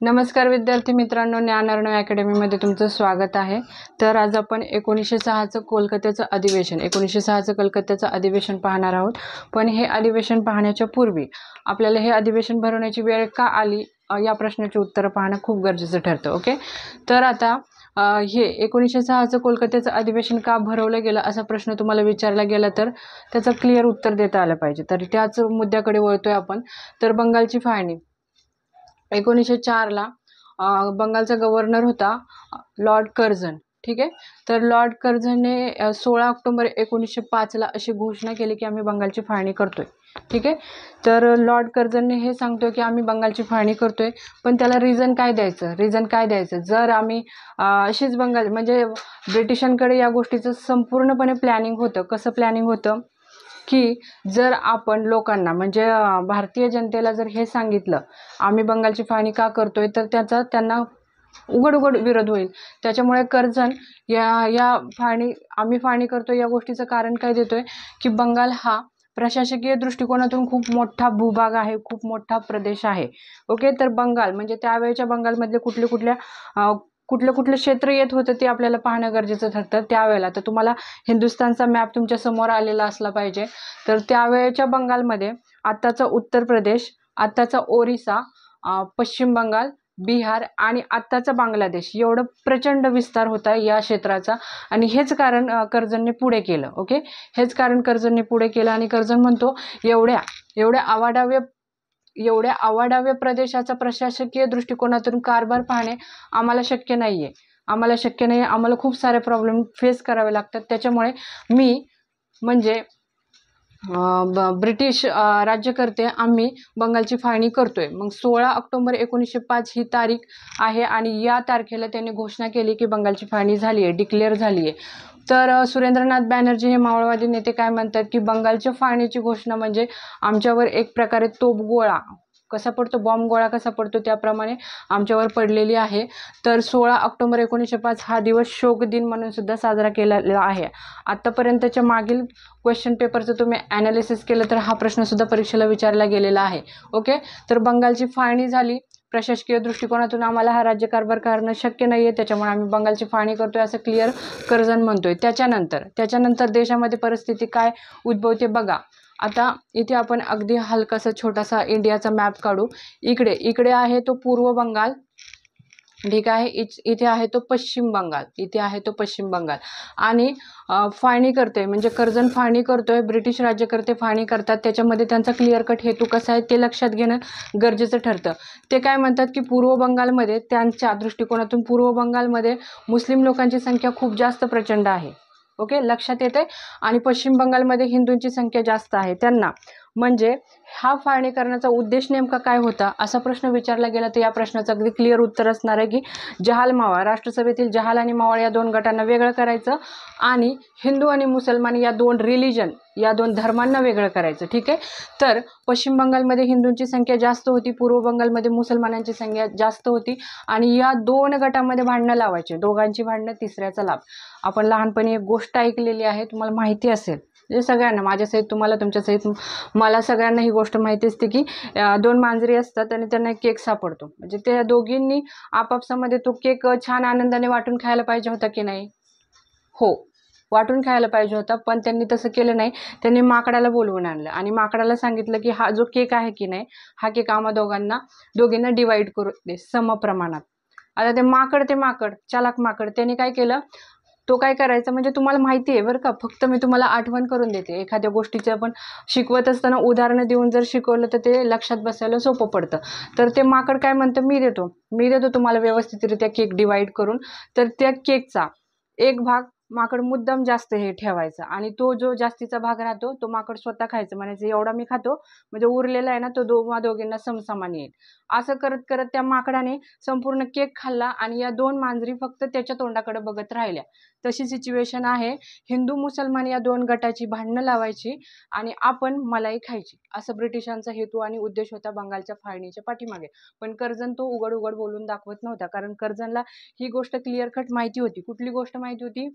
नमस्कार विद्यार्थी मित्रांनो, ज्ञान अर्णव अकॅडमीमध्ये तुमचं स्वागत आहे। तर आज आपण 1906चं कोलकात्याचं अधिवेशन पाहणार आहोत। पण हे अधिवेशन पाहण्याच्या पूर्वी आपल्याला हे अधिवेशन भरवण्याची वेळ का आली या प्रश्नाचे उत्तर पाहणं खूप गरजेचं ठरतं। ओके, तर आता हे 1906चं कोलकात्याचं अधिवेशन का भरवलं गेलं असा प्रश्न तुम्हाला विचारला गेला तर त्याचं क्लिअर उत्तर देता आलं पाहिजे। तर त्याच मुद्द्याकडे वळतोय आपण। तर बंगालची फाळणी 1904ला बंगालचा गव्हर्नर होता लॉर्ड कर्झन। ठीक आहे, तर लॉर्ड कर्झनने 16 ऑक्टोबर 1905ला अशी घोषणा केली की आम्ही बंगालची फाळणी करतोय। ठीक आहे, तर लॉर्ड कर्झनने हे सांगतोय की आम्ही बंगालची फाळणी करतोय, पण त्याला रिझन काय द्यायचं जर आम्ही अशीच बंगाल म्हणजे ब्रिटिशांकडे या गोष्टीचं संपूर्णपणे प्लॅनिंग होतं। कसं प्लॅनिंग होतं की जर आपण लोकांना म्हणजे भारतीय जनतेला जर हे सांगितलं आम्ही बंगालची फाळणी का करतोय तर त्याचा त्यांना उघड विरोध होईल। त्याच्यामुळे कर्झन या फाळणी करतोय या गोष्टीचं कारण काय देतोय की बंगाल हा प्रशासकीय दृष्टिकोनातून खूप मोठा भूभाग आहे, खूप मोठा प्रदेश आहे। ओके, तर बंगाल म्हणजे त्यावेळेच्या बंगालमधले कुठले क्षेत्र येत होतं ते आपल्याला पाहणं गरजेचं ठरतं त्यावेळेला। तर तुम्हाला हिंदुस्थानचा मॅप तुमच्या समोर आलेला असला पाहिजे। तर त्यावेळेच्या बंगालमध्ये आत्ताचा उत्तर प्रदेश, आत्ताचा ओरिसा, पश्चिम बंगाल, बिहार आणि आत्ताचा बांगलादेश एवढं प्रचंड विस्तार होता या क्षेत्राचा। आणि हेच कारण कर्झनने पुढे केलं। ओके, हेच कारण कर्झनने पुढे केलं आणि कर्झन म्हणतो एवढ्या अवाढव्य प्रदेशाचा प्रशासकीय दृष्टिकोनातून कारभार पाहणे आम्हाला शक्य नाहीये। आम्हाला खूप सारे प्रॉब्लेम फेस करावे लागतात। त्याच्यामुळे मी म्हणजे ब्रिटिश राज्यकर्ते आम्ही बंगालची फाळणी करतोय। मग 16 ऑक्टोबर 1905 ही तारीख आहे आणि या तारखेला त्यांनी घोषणा केली की बंगालची फाळणी झाली आहे, डिक्लेअर झाली आहे। तर सुरेंद्रनाथ बॅनर्जी हे मावळवादी नेते काय म्हणतात की बंगालच्या फाळणीची घोषणा म्हणजे आमच्यावर एक प्रकारे तोफगोळा कसा पडतो, बॉम्ब गोळा कसा पडतो त्याप्रमाणे आमच्यावर पडलेली आहे। तर 16 ऑक्टोबर 1905 हा दिवस शोक दिन म्हणून सुद्धा साजरा केलेला आहे। आतापर्यंतच्या मागील क्वेश्चन पेपरचं तुम्ही ॲनालिसिस केलं तर हा प्रश्न सुद्धा परीक्षेला विचारला गेलेला आहे। ओके, तर बंगालची फाळणी झाली, प्रशासकीय दृष्टिकोनातून आम्हाला हा राज्यकारभार करणं शक्य नाही आहे, त्याच्यामुळे आम्ही बंगालची फाळणी करतोय असं क्लिअर कर्झन म्हणतोय। त्याच्यानंतर देशामध्ये परिस्थिती काय उद्भवते बघा। आता इथे आपण अगदी हलकासा छोटासा इंडियाचा मॅप काढू। इकडे आहे तो पूर्व बंगाल, ठीक आहे, इथे आहे तो पश्चिम बंगाल, आणि फाळणी करतोय म्हणजे कर्झन फाळणी करतोय, ब्रिटिश राज्यकर्ते फाळणी करतात। त्याच्यामध्ये त्यांचा क्लिअर कट हेतू कसा आहे ते लक्षात घेणं गरजेचं ठरतं। ते काय म्हणतात की पूर्व बंगालमध्ये त्यांच्या दृष्टिकोनातून पूर्व बंगालमध्ये मुस्लिम लोकांची संख्या खूप जास्त प्रचंड आहे। ओके, लक्षात येते। आणि पश्चिम बंगालमध्ये हिंदूंची संख्या जास्त आहे त्यांना। म्हणजे हा फाळणी करण्याचा उद्देश नेमका काय होता असा प्रश्न विचारला गेला तर या प्रश्नाचं अगदी क्लिअर उत्तर असणार आहे की जहाल मावळ, राष्ट्रसभेतील जहाल आणि मावळ या दोन गटांना वेगळं करायचं आणि हिंदू आणि मुसलमान या दोन धर्मांना वेगळं करायचं। ठीक आहे, तर पश्चिम बंगालमध्ये हिंदूंची संख्या जास्त होती, पूर्व बंगालमध्ये मुसलमानांची संख्या जास्त होती आणि या दोन गटांमध्ये भांडणं लावायचे, दोघांची भांडणं तिसऱ्याचा लाभ। आपण लहानपणी एक गोष्ट ऐकलेली आहे, तुम्हाला माहिती असेल, म्हणजे सगळ्यांना, माझ्यासहित तुम्हाला, तुमच्यासहित मला, सगळ्यांना ही गोष्ट माहिती असते की दोन मांजरी असतात आणि त्यांना एक केक सापडतो, म्हणजे त्या दोघींनी आपापसामध्ये तो केक छान आनंदाने वाटून खायला पाहिजे होता की नाही? हो, वाटून खायला पाहिजे होता, पण त्यांनी तसं केलं नाही। त्यांनी माकडाला बोलवून आणलं आणि माकडाला सांगितलं की हा जो केक आहे की नाही, हा केक आम्हा दोघींना डिवाइड करू दे समप्रमाणात। आता ते माकड चालाक माकड त्याने काय केलं, तो काय करायचा म्हणजे तुम्हाला माहिती आहे बरं का, फक्त मी तुम्हाला आठवण करून देते। एखाद्या गोष्टीचं आपण शिकवत असताना उदाहरणं देऊन जर शिकवलं तर ते लक्षात बसायला सोपं पडतं। तर ते माकड काय म्हणतं, मी देतो तुम्हाला व्यवस्थितरित्या केक डिवाइड करून। तर त्या केकचा एक भाग माकड मुद्दाम जास्त हे ठेवायचा आणि तो जो जास्तीचा भाग राहतो तो माकड स्वतः खायचं, म्हणायचं एवढा मी खातो म्हणजे उरलेला आहे ना तो दोघींना समसमान येईल। असं करत करत त्या माकडाने संपूर्ण केक खाल्ला आणि या दोन मांजरी फक्त त्याच्या तोंडाकडे बघत राहिल्या। तशी सिच्युएशन आहे, हिंदू मुसलमान या दोन गटाची भांडणं लावायची आणि आपण मलाई खायची, असं ब्रिटिशांचा हेतू आणि उद्देश होता बंगालच्या फाळणीच्या पाठीमागे। पण कर्झन तो उघड बोलून दाखवत नव्हता, कारण कर्झनला ही गोष्ट क्लिअर कट माहिती होती। कुठली गोष्ट माहिती होती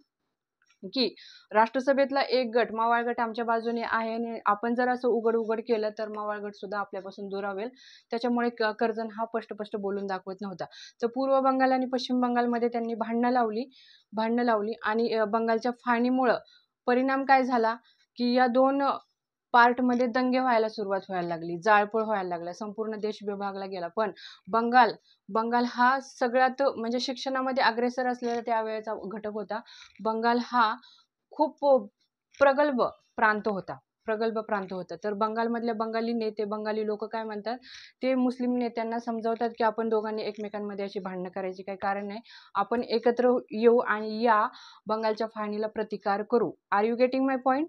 की राष्ट्रसभेतला एक गट मवाळ गट आमच्या बाजूने आहे आणि आपण जर असं उघड केलं तर मवाळ गट सुद्धा आपल्यापासून दुरावेल. त्याच्यामुळे कर्जन हा स्पष्ट बोलून दाखवत नव्हता. तर पूर्व बंगाल आणि पश्चिम बंगालमध्ये त्यांनी भांडणं लावली आणि बंगालच्या फाळणीमुळं परिणाम काय झाला की या दोन पार्टमध्ये दंगे व्हायला सुरुवात व्हायला लागली, जाळपोळ व्हायला लागला, संपूर्ण देश विभागला गेला. पण बंगाल हा सगळ्यात म्हणजे शिक्षणामध्ये अग्रेसर असलेला त्यावेळेचा घटक होता. बंगाल हा खूप प्रगल्भ प्रांत होता. तर बंगालमधल्या बंगाली नेते, बंगाली लोक काय म्हणतात, ते मुस्लिम नेत्यांना समजावतात की आपण दोघांनी एकमेकांमध्ये अशी भांडणं करायची काही कारण नाही, आपण एकत्र येऊ आणि या बंगालच्या फाळणीला प्रतिकार करू. Are you getting my point?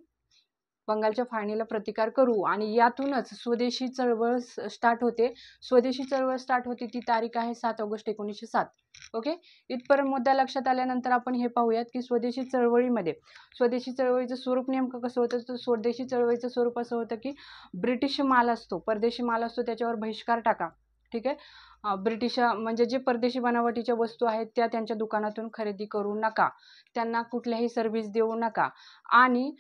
बंगालच्या फाळणीला प्रतिकार करू आणि यातूनच स्वदेशी चळवळ स्टार्ट होते. स्वदेशी चळवळ स्टार्ट होते ती तारीख आहे 7 ऑगस्ट 1907. ओके, इथपर्यंत मुद्दा लक्षात आल्यानंतर आपण हे पाहूयात की स्वदेशी चळवळीचं स्वरूप नेमकं कसं होतं. तर स्वदेशी चळवळीचं स्वरूप असं होतं की परदेशी माल असतो त्याच्यावर बहिष्कार टाका. ठीक आहे, ब्रिटिश म्हणजे जे परदेशी बनावटीच्या वस्तू आहेत त्या त्यांच्या दुकानातून खरेदी करू नका, त्यांना कुठल्याही सर्व्हिस देऊ नका आणि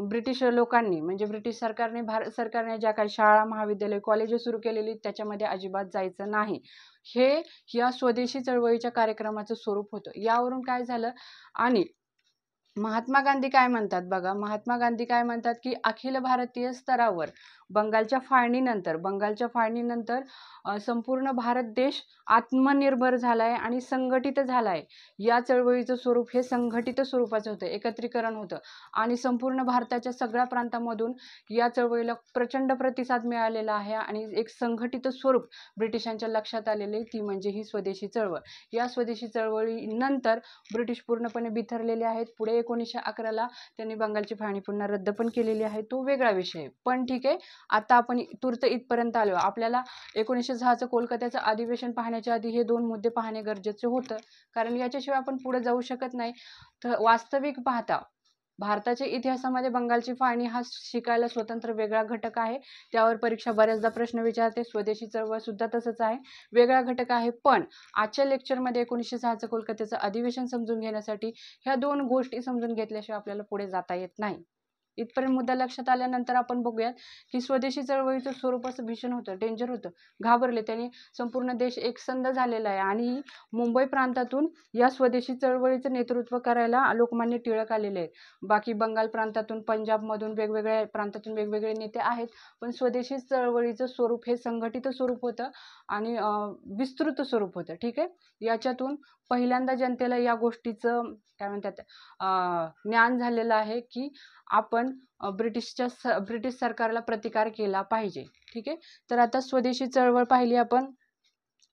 ब्रिटिश लोकांनी म्हणजे ब्रिटिश सरकारने, भारत सरकारने ज्या काही शाळा, महाविद्यालय, कॉलेज सुरू केलेली त्याच्यामध्ये अजिबात जायचं नाही. हे या स्वदेशी चळवळीच्या कार्यक्रमाचं स्वरूप होतं. यावरून काय झालं आणि महात्मा गांधी काय म्हणतात बघा, महात्मा गांधी काय म्हणतात की अखिल भारतीय स्तरावर बंगालच्या फाळणीनंतर संपूर्ण भारत देश आत्मनिर्भर झालाय आणि संघटित झालाय. या चळवळीचं स्वरूप हे संघटित स्वरूपाचं होतं, एकत्रीकरण होतं आणि संपूर्ण भारताच्या सगळ्या प्रांतामधून या चळवळीला प्रचंड प्रतिसाद मिळालेला आहे आणि एक संघटित स्वरूप ब्रिटिशांच्या लक्षात आलेले, ती म्हणजे ही स्वदेशी चळवळ. या स्वदेशी चळवळीनंतर ब्रिटिश पूर्णपणे बिथरलेले आहेत. पुढे 1911ला त्यांनी बंगालची फाळणी पुन्हा रद्द पण केलेली आहे, तो वेगळा विषय. पण ठीक आहे, आता आपण तूर्त इथपर्यंत आलो. आपल्याला 1906चं कोलकात्याचं अधिवेशन पाहण्याच्या आधी हे दोन मुद्दे पाहणे गरजेचे होतं, कारण याच्याशिवाय आपण पुढे जाऊ शकत नाही. तर वास्तविक पाहता भारताच्या इतिहासामध्ये बंगालची फाळणी हा शिकायला स्वतंत्र वेगळा घटक आहे. त्यावर परीक्षा बऱ्याचदा प्रश्न विचारते. स्वदेशी चळवळ सुद्धा तसंच आहे, वेगळा घटक आहे. पण आजच्या लेक्चरमध्ये 1906चं कोलकात्याचं अधिवेशन समजून घेण्यासाठी ह्या दोन गोष्टी समजून घेतल्याशिवाय आपल्याला पुढे जाता येत नाही. इथपर्यंत मुद्दा लक्षात आल्यानंतर आपण बघूयात की स्वदेशी चळवळीचं स्वरूप असं भीषण होतं, डेंजर होतं. घाबरले, त्यांनी संपूर्ण देश एकसंध झालेला आहे आणि मुंबई प्रांतातून या स्वदेशी चळवळीचं नेतृत्व करायला लोकमान्य टिळक आलेले आहेत. बाकी बंगाल प्रांतातून, पंजाबमधून, वेगवेगळ्या प्रांतातून वेगवेगळे नेते आहेत. पण स्वदेशी चळवळीचं स्वरूप हे संघटित स्वरूप होतं आणि विस्तृत स्वरूप होतं. ठीक आहे, याच्यातून पहिल्यांदा जनतेला या गोष्टीचं काय म्हणतात ज्ञान झालेलं आहे की आपण ब्रिटिश सरकारला प्रतिकार केला पाहिजे. ठीक आहे, तर आता स्वदेशी चळवळ पाहिली आपण.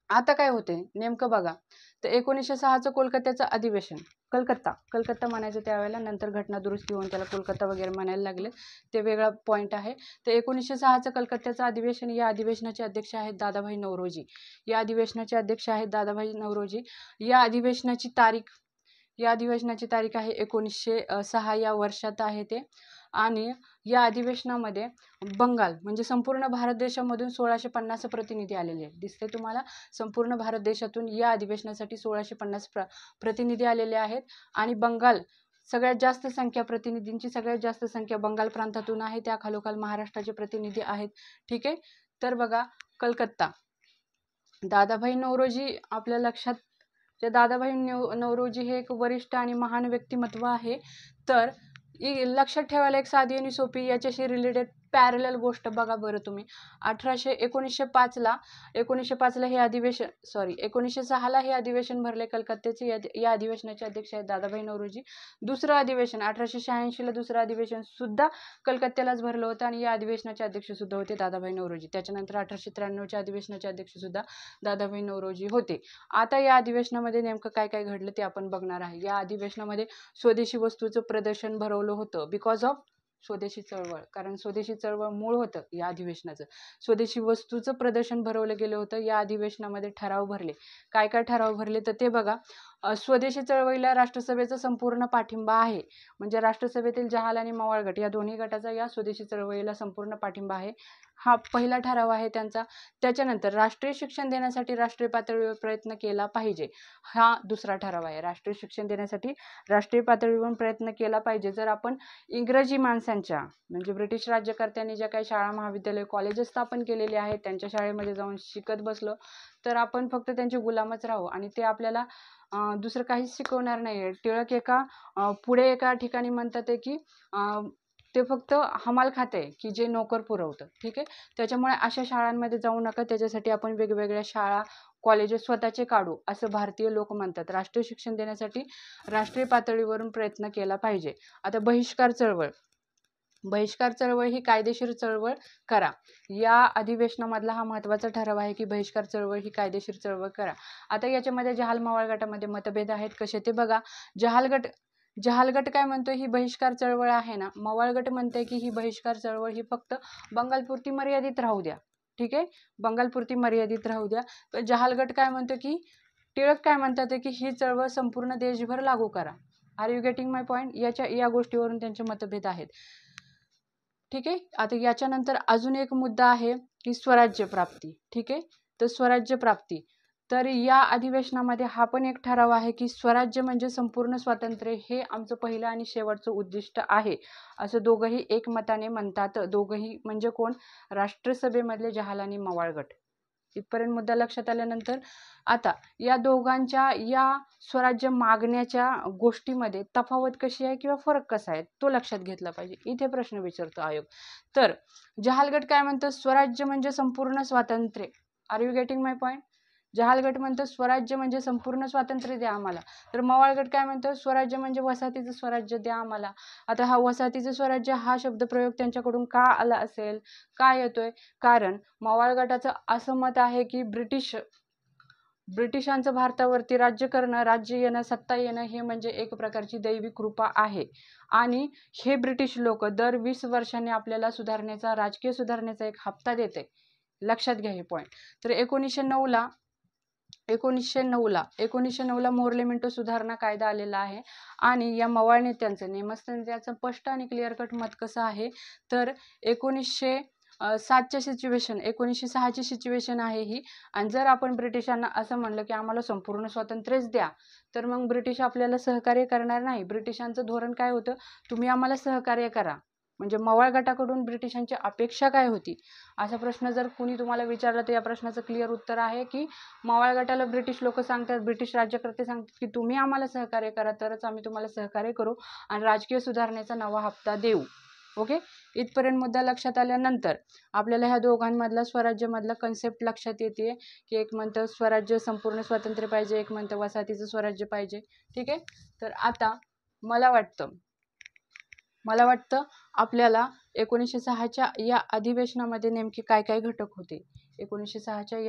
आता काय होते नेमकं बघा. तर 1906चं कोलकात्याचं अधिवेशन, कलकत्ता म्हणायचं त्यावेळेला, नंतर घटना दुरुस्ती होऊन त्याला कोलकाता वगैरे म्हणायला लागले, ते वेगळा पॉईंट आहे. तर 1906चं कलकत्त्याचं अधिवेशन, या अधिवेशनाचे अध्यक्ष आहेत दादाभाई नौरोजी. या अधिवेशनाची तारीख आहे 1906 या वर्षात आहे ते. आणि या अधिवेशनामध्ये बंगाल म्हणजे संपूर्ण भारत देशामधून 1650 प्रतिनिधी आलेले आहेत. दिसते तुम्हाला, संपूर्ण भारत देशातून या अधिवेशनासाठी 1650 प्रतिनिधी आलेले आहेत. आणि बंगाल प्रतिनिधींची सगळ्यात जास्त संख्या बंगाल प्रांतातून आहे. त्या खालोखाल महाराष्ट्राचे प्रतिनिधी आहेत. ठीक आहे, तर बघा कलकत्ता, दादाभाई नौरोजी आपल्या लक्षात. दादाभाई नौरोजी हे एक वरिष्ठ आणि महान व्यक्तिमत्व आहे. तर लक्षात ठेवायला एक साधी आणि सोपी याच्याशी रिलेटेड पॅरलल गोष्ट बघा बरं तुम्ही. 1905ला हे अधिवेशन 1906ला हे अधिवेशन भरले कलकत्त्याचे. या अधिवेशनाचे अध्यक्ष आहेत दादाभाई नौरोजी. दुसरं अधिवेशन 1886ला दुसरं अधिवेशन सुद्धा कलकत्त्यालाच भरलं होतं आणि या अधिवेशनाचे अध्यक्ष सुद्धा होते दादाभाई नौरोजी. त्याच्यानंतर 1893च्या अधिवेशनाचे अध्यक्ष सुद्धा दादाभाई नौरोजी होते. आता या अधिवेशनामध्ये नेमकं काय काय घडलं ते आपण बघणार आहे. या अधिवेशनामध्ये स्वदेशी वस्तूचं प्रदर्शन भरवलं होतं बिकॉज ऑफ स्वदेशी चळवळ, कारण स्वदेशी चळवळ मूळ होतं या अधिवेशनाचं. स्वदेशी वस्तूचं प्रदर्शन भरवलं गेलं होतं. या अधिवेशनामध्ये ठराव भरले. काय काय ठराव भरले तर ते बघा. स्वदेशी चळवळीला राष्ट्रसभेचा संपूर्ण पाठिंबा आहे. म्हणजे राष्ट्रसभेतील जहाल आणि मवाळ गट या दोन्ही गटाचा या स्वदेशी चळवळीला संपूर्ण पाठिंबा आहे. हा पहिला ठराव आहे त्यांचा. त्याच्यानंतर राष्ट्रीय शिक्षण देण्यासाठी राष्ट्रीय पातळीवर प्रयत्न केला पाहिजे, हा दुसरा ठराव आहे. राष्ट्रीय शिक्षण देण्यासाठी राष्ट्रीय पातळीवर प्रयत्न केला पाहिजे. जर आपण इंग्रजी माणसांच्या म्हणजे ब्रिटिश राज्यकर्त्यांनी ज्या काही शाळा महाविद्यालय कॉलेजेस स्थापन केलेली आहेत त्यांच्या शाळेमध्ये जाऊन शिकत बसलो तर आपण फक्त त्यांचे गुलामच राहू आणि ते आपल्याला दुसरं काहीच शिकवणार नाही. टिळक पुढे एका ठिकाणी म्हणतात की ते फक्त हमाल खाते की जे नोकर पुरवतं. ठीक आहे, त्याच्यामुळे अशा शाळांमध्ये जाऊ नका. त्याच्यासाठी आपण वेगवेगळ्या शाळा कॉलेजेस स्वतःचे काढू असं भारतीय लोक म्हणतात. राष्ट्रीय शिक्षण देण्यासाठी राष्ट्रीय पातळीवरून प्रयत्न केला पाहिजे. आता बहिष्कार चळवळ ही कायदेशीर चळवळ करा. या अधिवेशनामधला हा महत्त्वाचा ठराव आहे की बहिष्कार चळवळ ही कायदेशीर चळवळ करा. आता याच्यामध्ये जहाल मवाळ गटामध्ये मतभेद आहेत. कसे ते बघा. जहाल गट काय म्हणतोय, ही बहिष्कार चळवळ आहे ना, मवाळ गट म्हणते की ही बहिष्कार चळवळ ही फक्त बंगालपुरती मर्यादित राहू द्या. ठीक आहे, बंगालपुरती मर्यादित राहू द्या. तर जहाल गट काय म्हणतो की टिळक काय म्हणतात की ही चळवळ संपूर्ण देशभर लागू करा. Are you getting my point? या गोष्टीवरून त्यांचे मतभेद आहेत. ठीक आहे, आता याच्यानंतर अजून एक मुद्दा आहे की स्वराज्य प्राप्ती. ठीक आहे, तर स्वराज्य प्राप्ती, तर या अधिवेशनामध्ये हा पण एक ठराव आहे की स्वराज्य म्हणजे संपूर्ण स्वातंत्र्य हे आमचं पहिलं आणि शेवटचं उद्दिष्ट आहे असं दोघंही एकमताने म्हणतात. दोघंही म्हणजे कोण? राष्ट्रसभेमधले जहाल आणि मवाळ गट. इथपर्यंत मुद्दा लक्षात आल्यानंतर आता या दोघांच्या या स्वराज्य मागण्याच्या गोष्टीमध्ये तफावत कशी आहे किंवा फरक कसा आहे तो लक्षात घेतला पाहिजे. इथे प्रश्न विचारतो आयोग. तर जहाल गट काय म्हणतो? स्वराज्य म्हणजे संपूर्ण स्वातंत्र्य. Are you getting my point? जहाल गट म्हणतो स्वराज्य म्हणजे संपूर्ण स्वातंत्र्य द्या आम्हाला. तर मवाळ गट काय म्हणतो? स्वराज्य म्हणजे वसाहतीचं स्वराज्य द्या आम्हाला. आता हा वसाहतीचं स्वराज्य हा शब्दप्रयोग त्यांच्याकडून का आला असेल, का येतोय? कारण मवाळ गटाचं असं मत आहे की ब्रिटिशांचं भारतावरती राज्य करणं, राज्य येणं, सत्ता येणं हे म्हणजे एक प्रकारची दैवी कृपा आहे आणि हे ब्रिटिश लोक दर 20 वर्षांनी आपल्याला राजकीय सुधारणेचा एक हप्ता देते. लक्षात घ्या हे पॉईंट. तर 1909 ला मोर्ले मिंटो सुधारणा कायदा आलेला आहे आणि या मवाळ नेत्यांचं नेमस्थांचं स्पष्ट आणि क्लिअर कट मत कसं आहे तर 1906ची सिच्युएशन आहे ही. आणि जर आपण ब्रिटिशांना असं म्हणलं की आम्हाला संपूर्ण स्वातंत्र्यच द्या तर मग ब्रिटिश आपल्याला सहकार्य करणार नाही. ब्रिटिशांचं धोरण काय होतं? तुम्ही आम्हाला सहकार्य करा. म्हणजे मवाळ गटाकडून ब्रिटिशांची अपेक्षा काय होती असा प्रश्न जर कुणी तुम्हाला विचारला तर या प्रश्नाचं क्लिअर उत्तर आहे की मवाळ गटाला ब्रिटिश लोक सांगतात, ब्रिटिश राज्यकर्ते सांगतात की तुम्ही आम्हाला सहकार्य करा तरच आम्ही तुम्हाला सहकार्य करू आणि राजकीय सुधारणेचा नवा हप्ता देऊ. ओके, इथपर्यंत मुद्दा लक्षात आल्यानंतर आपल्याला ह्या दोघांमधला स्वराज्यमधला कन्सेप्ट लक्षात येते की एक म्हणतं स्वराज्य संपूर्ण स्वातंत्र्य पाहिजे, एक म्हणतं वसाहतीचं स्वराज्य पाहिजे. ठीक आहे, तर आता मला वाटतं आपल्याला 1906च्या या अधिवेशनामध्ये नेमके काय काय घटक होते. 1906च्या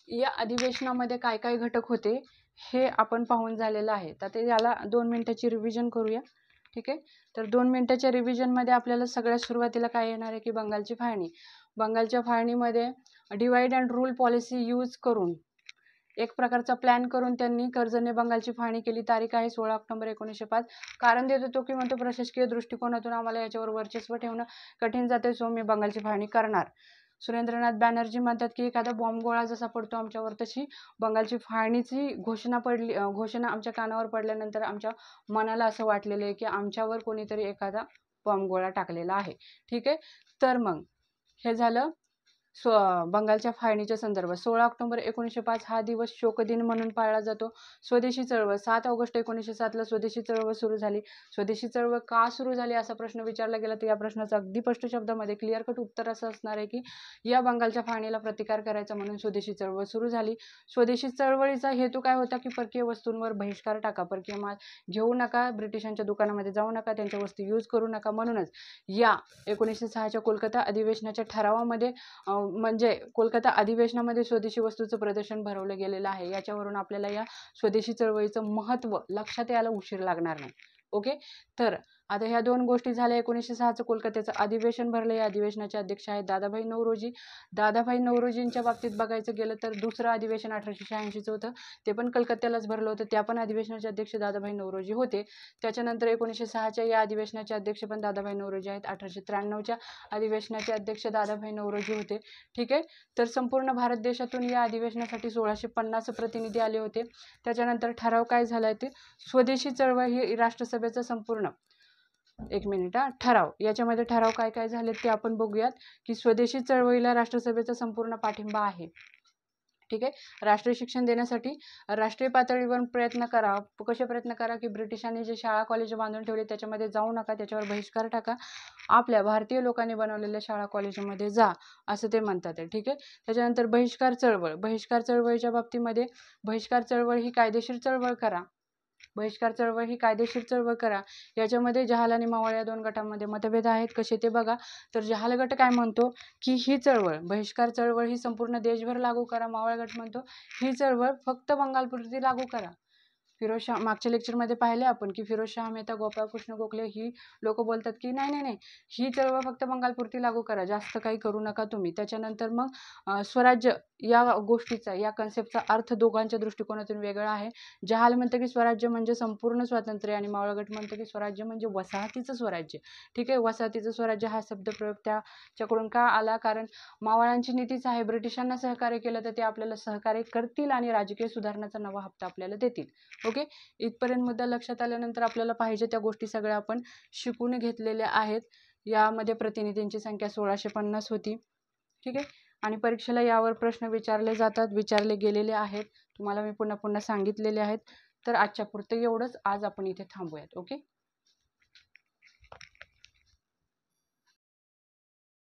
या अधिवेशनामध्ये काय काय घटक होते हे आपण पाहून झालेलं आहे. तर ते याला 2 मिनिटाची रिव्हिजन करूया. ठीक आहे, तर 2 मिनिटाच्या रिव्हिजनमध्ये आपल्याला सगळ्यात सुरुवातीला काय येणार आहे की बंगालची फाळणी. बंगालच्या फाळणीमध्ये divide and rule policy use करून एक प्रकारचा प्लॅन करून त्यांनी कर्जने बंगालची फाळणी केली. तारीख आहे 16 ऑक्टोबर 1905. कारण देतो तो की म्हणतो प्रशासकीय दृष्टिकोनातून आम्हाला याच्यावर वर्चस्व ठेवणं कठीण जाते सो मी बंगालची फाळणी करणार. सुरेंद्रनाथ बॅनर्जी म्हणतात की एखादा बॉम्ब गोळा जसा पडतो आमच्यावर तशी बंगालची फाळणीची घोषणा आमच्या कानावर पडल्यानंतर आमच्या मनाला असं वाटलेलं आहे की आमच्यावर कोणीतरी एखादा बॉम्ब गोळा टाकलेला आहे. ठीक आहे, तर मग हे झालं बंगालच्या फाळणीच्या संदर्भात. 16 ऑक्टोबर 1905 हा दिवस शोकदिन म्हणून पाळला जातो. स्वदेशी चळवळ 7 ऑगस्ट 1907 स्वदेशी चळवळ सुरू झाली. स्वदेशी चळवळ का सुरू झाली असा प्रश्न विचारला गेला तर या प्रश्नाचं अगदी स्पष्ट शब्दामध्ये क्लिअर कट उत्तर असं असणार आहे की या बंगालच्या फाळणीला प्रतिकार करायचा म्हणून स्वदेशी चळवळ सुरू झाली. स्वदेशी चळवळीचा हेतू काय होता की परकीय वस्तूंवर बहिष्कार टाका, परकीय माल घेऊ नका, ब्रिटिशांच्या दुकानामध्ये जाऊ नका, त्यांच्या वस्तू यूज करू नका. म्हणूनच या 1906च्या कोलकाता अधिवेशनाच्या ठरावामध्ये म्हणजे कोलकाता अधिवेशनामध्ये स्वदेशी वस्तूचं प्रदर्शन भरवलं गेलेलं आहे. याच्यावरून आपल्याला या स्वदेशी चळवळीचं महत्त्व लक्षात यायला उशीर लागणार नाही. ओके, तर आता ह्या दोन गोष्टी झाल्या. 1906चं कोलकात्याचं अधिवेशन भरलं. या अधिवेशनाचे अध्यक्ष आहेत दादाभाई नौरोजी. दादाभाई नौरोजींच्या बाबतीत बघायचं गेलं तर दुसरं अधिवेशन 1886चं होतं, ते पण कलकत्त्यालाच भरलं होतं. त्या पण अधिवेशनाचे अध्यक्ष दादाभाई नौरोजी होते. त्याच्यानंतर 1906च्या या अधिवेशनाचे अध्यक्ष पण दादाभाई नौरोजी आहेत. 1893च्या अधिवेशनाचे अध्यक्ष दादाभाई नौरोजी होते. ठीक आहे. तर संपूर्ण भारत देशातून या अधिवेशनासाठी 1650 प्रतिनिधी आले होते. त्याच्यानंतर ठराव काय झाला ते स्वदेशी चळवळ ही राष्ट्रसभेचा संपूर्ण ठराव. याच्यामध्ये ठराव काय काय झाले ते आपण बघूयात की स्वदेशी चळवळीला राष्ट्रसभेचा संपूर्ण पाठिंबा आहे. ठीक आहे. राष्ट्रीय शिक्षण देण्यासाठी राष्ट्रीय पातळीवर प्रयत्न करा. कसे प्रयत्न करा की ब्रिटिशांनी जे शाळा कॉलेज बांधून ठेवले त्याच्यामध्ये जाऊ नका, त्याच्यावर बहिष्कार टाका, आपल्या भारतीय लोकांनी बनवलेल्या शाळा कॉलेजमध्ये जा, असं ते म्हणतात आहे. ठीक आहे. त्याच्यानंतर बहिष्कार चळवळीच्या बाबतीमध्ये बहिष्कार चळवळ ही कायदेशीर चळवळ करा. याच्यामध्ये जहाल आणि मावळ या दोन गटांमध्ये मतभेद आहेत. कसे ते बघा. तर जहाल गट काय म्हणतो की ही चळवळ बहिष्कार चळवळ ही संपूर्ण देशभर लागू करा. मावळ गट म्हणतो ही चळवळ फक्त बंगालपुरती लागू करा. फिरोजशाह मागच्या लेक्चरमध्ये पाहिले आपण की फिरोजशाह मेहता, गोपाळकृष्ण गोखले ही लोक बोलतात की नाही ही चळवळ फक्त बंगालपुरती लागू करा, जास्त काही करू नका तुम्ही. त्याच्यानंतर मग स्वराज्य या गोष्टीचा या कन्सेप्टचा अर्थ दोघांच्या दृष्टिकोनातून वेगळा आहे. जहाल म्हणतं की स्वराज्य म्हणजे संपूर्ण स्वातंत्र्य आणि मावळगट म्हणतं की स्वराज्य म्हणजे वसाहतीचं स्वराज्य. ठीक आहे. वसाहतीचं स्वराज्य हा शब्दप्रयोग त्याच्याकडून का आला, कारण मावळांची नीतीच आहे ब्रिटिशांना सहकार्य केलं तर ते आपल्याला सहकार्य करतील आणि राजकीय सुधारणाचा नवा हप्ता आपल्याला देतील. ओके. इथपर्यंत मुद्दा लक्षात आल्यानंतर आपल्याला पाहिजे त्या गोष्टी सगळ्या आपण शिकून घेतलेल्या आहेत. यामध्ये प्रतिनिधींची संख्या 1650 होती. ठीक आहे. आणि परीक्षेला यावर प्रश्न विचारले गेलेले आहेत. तुम्हाला मी पुन्हा सांगितलेले आहेत. तर आजच्या पुरतं एवढंच. आज आपण इथे थांबूयात. ओके.